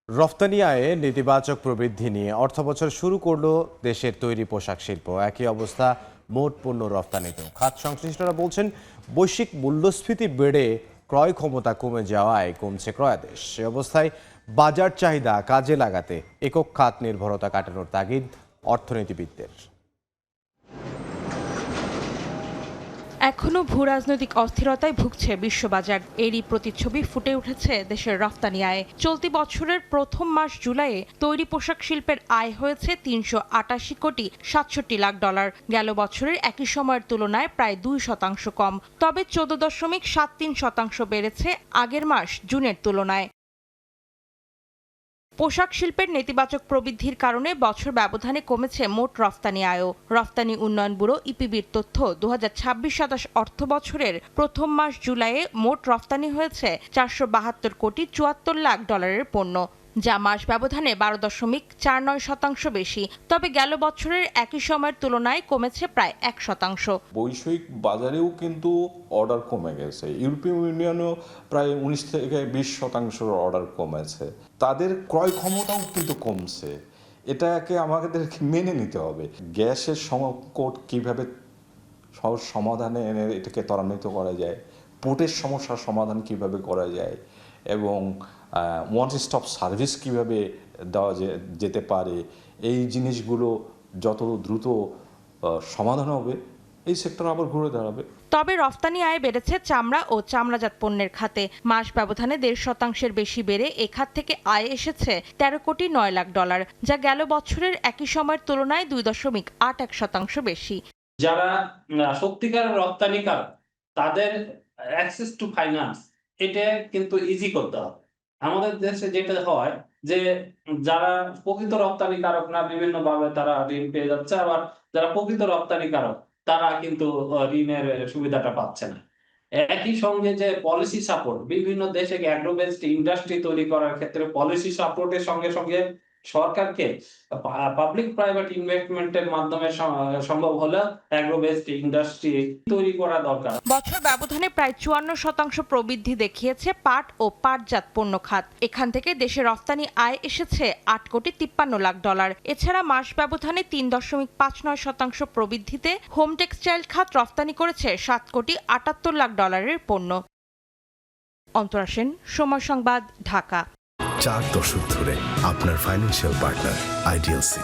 রফতানি আয়ে নেতিবাচক প্রবৃদ্ধি নিয়ে অর্থবছর শুরু করলো দেশের তৈরি পোশাক শিল্প। একই অবস্থা মোট পণ্য রফতানিতেও। খাত সংশ্লিষ্টরা বলছেন, বৈশ্বিক মূল্যস্ফীতি বেড়ে ক্রয় ক্ষমতা কমে যাওয়ায় কমছে ক্রয়াদেশ। সে অবস্থায় বাজার চাহিদা কাজে লাগাতে একক খাত নির্ভরতা কাটানোর তাগিদ অর্থনীতিবিদদের। এখনো ভূরাজনৈতিক অস্থিরতায় ভুগছে বিশ্ববাজার। এরই প্রতিচ্ছবি ফুটে উঠেছে দেশের রফতানি আয়ে। চলতি বছরের প্রথম মাস জুলাইয়ে তৈরি পোশাক শিল্পের আয় হয়েছে ৩৮৮ কোটি ৬৭ লাখ ডলার। গেল বছরের একই সময়ের তুলনায় প্রায় ২% কম। তবে ১৪.৭৩% বেড়েছে আগের মাস জুনের তুলনায়। পোশাক শিল্পের নেতিবাচক প্রবৃদ্ধির কারণে বছর ব্যবধানে কমেছে মোট রফতানি আয়ও। রফতানি উন্নয়ন ব্যুরো ইপিবির তথ্য, ২০২৬-২৭ অর্থ বছরের প্রথম মাস জুলাইয়ে মোট রফতানি হয়েছে ৪৭২ কোটি ৭৪ লাখ ডলারের পণ্য, যা মাস ব্যবধানে ১২.৪৯% বেশি। তবে গেল বছরের একই সময়ের তুলনায় কমেছে প্রায় ১%। বৈশ্বিক বাজারেও কিন্তু অর্ডার কমে গেছে। ইউরোপীয় ইউনিয়নও প্রায় ১৯ থেকে ২০% অর্ডার কমেছে। তাদের ক্রয় ক্ষমতাও কিন্তু কমছে। এটাকে আমাদেরকে মেনে নিতে হবে। গ্যাসের সংকট কীভাবে সহজ সমাধানে এনে এটাকে ত্বরান্বিত করা যায়, পোর্টের সমস্যার সমাধান কিভাবে করা যায়, এবং ওয়ান স্টপ সার্ভিস কিভাবে দেওয়া যেতে পারে, এই জিনিসগুলো যত দ্রুত সমাধান হবে এই সেক্টর আবার ঘুরে দাঁড়াবে। তবে রফতানি আয় বেড়েছে চামড়া ও চামড়াজাত পণ্যের খাতে। মাস ব্যবধানে ১.৫% বেশি বেড়ে এ খাত থেকে আয় এসেছে ১৩ কোটি ৯ লাখ ডলার, যা গেল বছরের একই সময়ের তুলনায় ২.৮১% বেশি। যারা সত্যিকার রপ্তানিকার, তাদের অ্যাক্সেস টু ফাইন্যান্স এটা কিন্তু ইজি করতে হবে। আমাদের দেশে যেটা হয় যে যারা প্রকৃত রপ্তানিকারক না, বিভিন্নভাবে তারা ঋণ পেয়ে যাচ্ছে, আবার যারা প্রকৃত রপ্তানিকারক তারা কিন্তু ঋণের সুবিধাটা পাচ্ছে না। একই সঙ্গে যে পলিসি সাপোর্ট, বিভিন্ন দেশে অ্যাগ্রো বেসড ইন্ডাস্ট্রি তৈরি করার ক্ষেত্রে পলিসি সাপোর্টের সঙ্গে সঙ্গে সরকারকে পাবলিক প্রাইভেট ইনভেস্টমেন্টের মাধ্যমে সম্ভব হলে অ্যাগ্রো বেসড ইন্ডাস্ট্রি তৈরি করা দরকার। বছর ব্যবধানে প্রায় ৫৪% প্রবৃদ্ধি দেখিয়েছে পাট ও পাটজাত পণ্য খাত। এখান থেকে দেশে রফতানি আয় এসেছে ৮ কোটি ৫৩ লাখ ডলার। এছাড়া মাস ব্যবধানে ৩.৫৯% প্রবৃদ্ধিতে হোম টেক্সটাইল খাত রফতানি করেছে ৭ কোটি ৭৮ লাখ ডলারের পণ্য। অন্তরা সেন, সময় সংবাদ, ঢাকা। 4 দশক ধরে আপনার ফাইন্যান্সিয়াল পার্টনার আইডিএলসি।